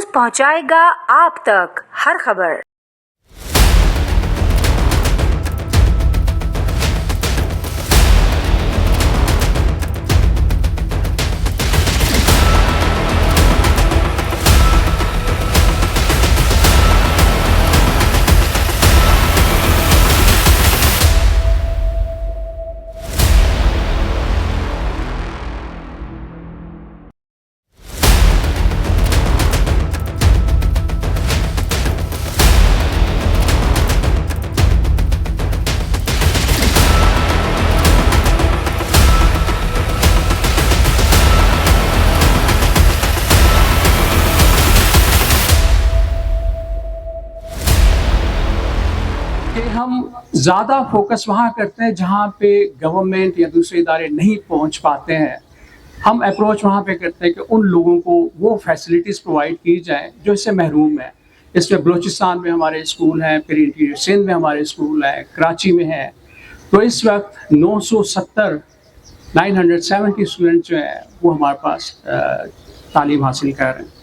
News पहुंचाएगा आप तक हर खबर। हम ज़्यादा फोकस वहाँ करते हैं जहाँ पे गवर्नमेंट या दूसरे इदारे नहीं पहुँच पाते हैं। हम अप्रोच वहाँ पे करते हैं कि उन लोगों को वो फैसिलिटीज़ प्रोवाइड की जाएँ जो इससे महरूम हैं। इसमें बलूचिस्तान में हमारे स्कूल हैं, फिर इंटीरियर सिंध में हमारे स्कूल हैं, कराची में हैं। तो इस वक्त 970 स्टूडेंट जो हैं वो हमारे पास तालीम हासिल कर रहे हैं।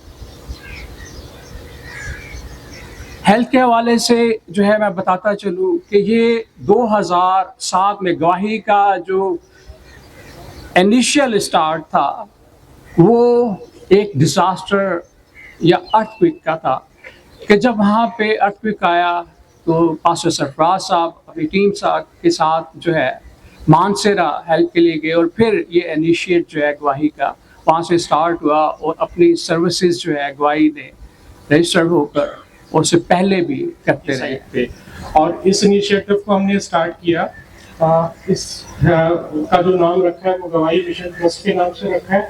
हेल्थ के हवाले से जो है मैं बताता चलूँ कि ये 2007 में गवाही का जो इनिशियल स्टार्ट था वो एक डिज़ास्टर या अर्थक्वेक का था कि जब वहाँ पे अर्थक्वेक आया तो पास्टर सरफराज साहब अपनी टीम के साथ जो है मानसेरा हेल्प के लिए गए और फिर ये इनिशिएट जो है गवाही का वहाँ से स्टार्ट हुआ और अपनी सर्विसेज जो है गवाही ने रजिस्टर्ड होकर और उससे पहले भी करते रहे। और इस इनिशिएटिव को हमने स्टार्ट किया, इस का जो नाम रखा है वो गवाही मिशन ट्रस्ट के नाम से रखा है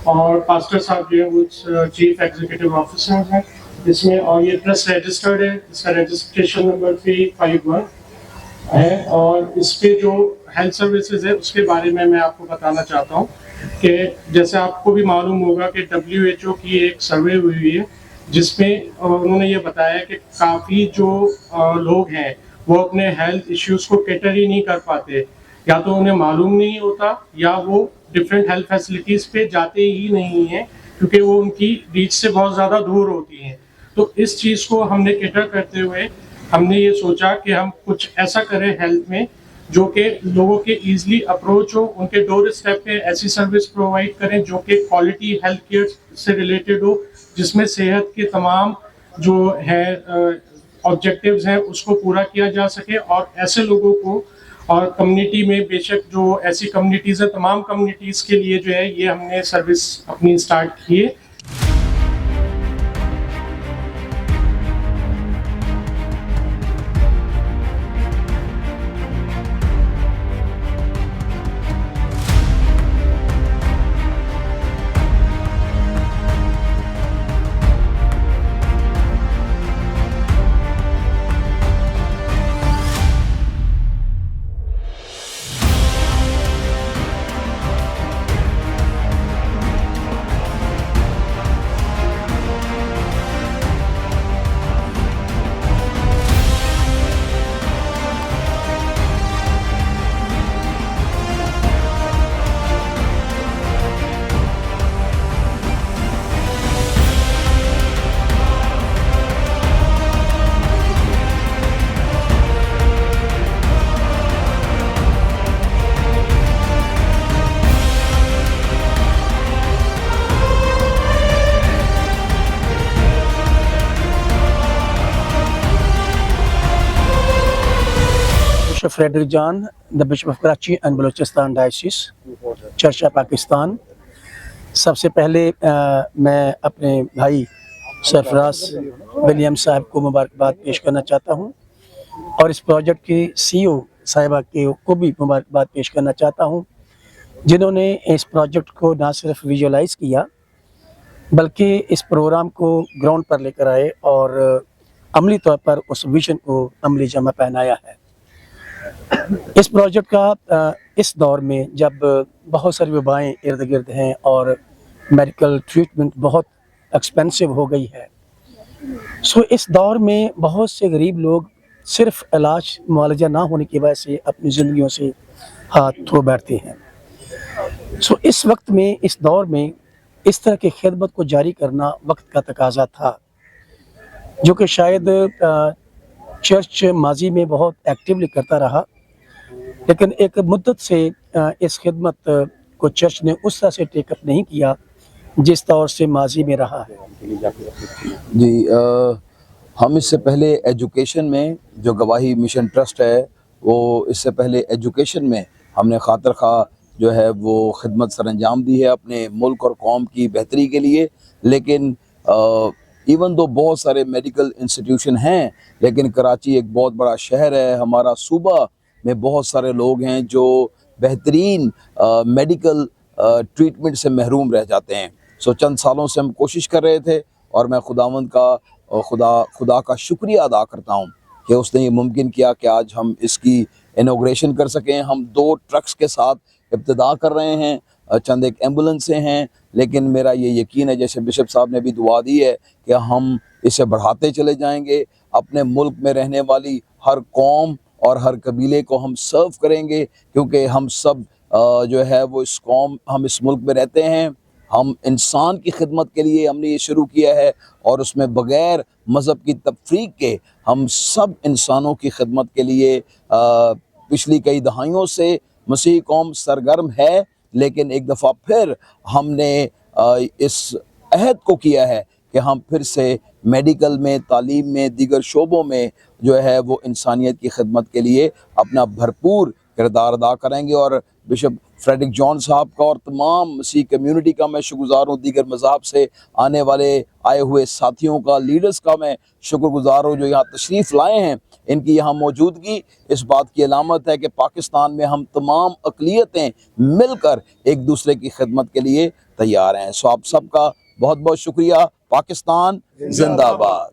और पास्टर साहब जो है वो चीफ एग्जीक्यूटिव ऑफिसर हैं इसमें। और ये ट्रस्ट रजिस्टर्ड है, इसका रजिस्ट्रेशन नंबर 351 है। और इस पे जो हेल्थ सर्विसेज है उसके बारे में मैं आपको बताना चाहता हूँ कि जैसे आपको भी मालूम होगा कि WHO की एक सर्वे हुई है जिसमें उन्होंने ये बताया कि काफ़ी जो लोग हैं वो अपने हेल्थ इश्यूज को कैटर ही नहीं कर पाते, या तो उन्हें मालूम नहीं होता या वो डिफरेंट हेल्थ फैसिलिटीज़ पे जाते ही नहीं हैं क्योंकि वो उनकी रीच से बहुत ज़्यादा दूर होती हैं। तो इस चीज़ को हमने कैटर करते हुए हमने ये सोचा कि हम कुछ ऐसा करें हेल्थ में जो कि लोगों के ईजिली अप्रोच हो, उनके डोर स्टेप पे ऐसी सर्विस प्रोवाइड करें जो कि क्वालिटी हेल्थ केयर से रिलेटेड हो, जिसमें सेहत के तमाम जो है ऑब्जेक्टिव्स हैं उसको पूरा किया जा सके। और ऐसे लोगों को और कम्युनिटी में बेशक जो ऐसी कम्युनिटीज़ हैं तमाम कम्युनिटीज़ के लिए जो है ये हमने सर्विस अपनी स्टार्ट की है। Bishop Frederick John, the Bishop of Karachi and Balochistan Diocese, Church of Pakistan। सबसे पहले मैं अपने भाई सरफराज विलियम साहब को मुबारकबाद पेश करना चाहता हूं और इस प्रोजेक्ट के CEO साहिबा को भी मुबारकबाद पेश करना चाहता हूं जिन्होंने इस प्रोजेक्ट को ना सिर्फ विजुअलाइज़ किया बल्कि इस प्रोग्राम को ग्राउंड पर लेकर आए और अमली तौर पर उस विजन को अमली जमा पहनाया है। इस प्रोजेक्ट का इस दौर में जब बहुत सारी वबाएँ इर्द गिर्द हैं और मेडिकल ट्रीटमेंट बहुत एक्सपेंसिव हो गई है, सो इस दौर में बहुत से गरीब लोग सिर्फ इलाज मुआलजा ना होने की वजह से अपनी ज़िंदगियों से हाथ धो बैठते हैं। सो इस वक्त में, इस दौर में इस तरह की खिदमत को जारी करना वक्त का तकाजा था, जो कि शायद चर्च माजी में बहुत एक्टिवली करता रहा, लेकिन एक मुद्दत से इस खिदमत को चर्च ने उस तरह से टेकअप नहीं किया जिस तौर से माजी में रहा है। जी, हम इससे पहले एजुकेशन में जो गवाही मिशन ट्रस्ट है, वो इससे पहले एजुकेशन में हमने खातिर खा जो है वो खिदमत सरअंजाम दी है अपने मुल्क और कौम की बेहतरी के लिए। लेकिन इवन दो बहुत सारे मेडिकल इंस्टीट्यूशन हैं, लेकिन कराची एक बहुत बड़ा शहर है, हमारा सूबा में बहुत सारे लोग हैं जो बेहतरीन मेडिकल ट्रीटमेंट से महरूम रह जाते हैं। सो चंद सालों से हम कोशिश कर रहे थे और मैं खुदावंद का खुदा का शुक्रिया अदा करता हूँ कि उसने ये मुमकिन किया कि आज हम इसकी इनॉग्रेशन कर सकें। हम 2 ट्रक्स के साथ इब्तिदा कर रहे हैं, चंद एक एम्बुलेंस से हैं, लेकिन मेरा ये यकीन है, जैसे बिशप साहब ने भी दुआ दी है, कि हम इसे बढ़ाते चले जाएंगे। अपने मुल्क में रहने वाली हर कौम और हर कबीले को हम सर्व करेंगे, क्योंकि हम सब जो है वो हम इस मुल्क में रहते हैं। हम इंसान की खिदमत के लिए हमने ये शुरू किया है और उसमें बग़ैर मज़हब की तफरीक के हम सब इंसानों की खिदमत के लिए पिछली कई दहाइयों से मसीही कौम सरगर्म है। लेकिन एक दफ़ा फिर हमने इस अहद को किया है कि हम फिर से मेडिकल में, तालीम में, दीगर शोबों में जो है वो इंसानियत की खिदमत के लिए अपना भरपूर किरदार अदा करेंगे। और बिशप फ्रेडरिक जॉन साहब का और तमाम मसीह कम्युनिटी का मैं शुक्रगुज़ार हूँ, दीगर मज़हब से आए हुए साथियों का, लीडर्स का मैं शुक्रगुज़ार हूँ जो यहाँ तशरीफ़ लाए हैं। इनकी यहाँ मौजूदगी इस बात की अलामत है कि पाकिस्तान में हम तमाम अक़लियतें मिलकर एक दूसरे की खिदमत के लिए तैयार हैं। सो आप सबका बहुत बहुत शुक्रिया। पाकिस्तान जिंदाबाद।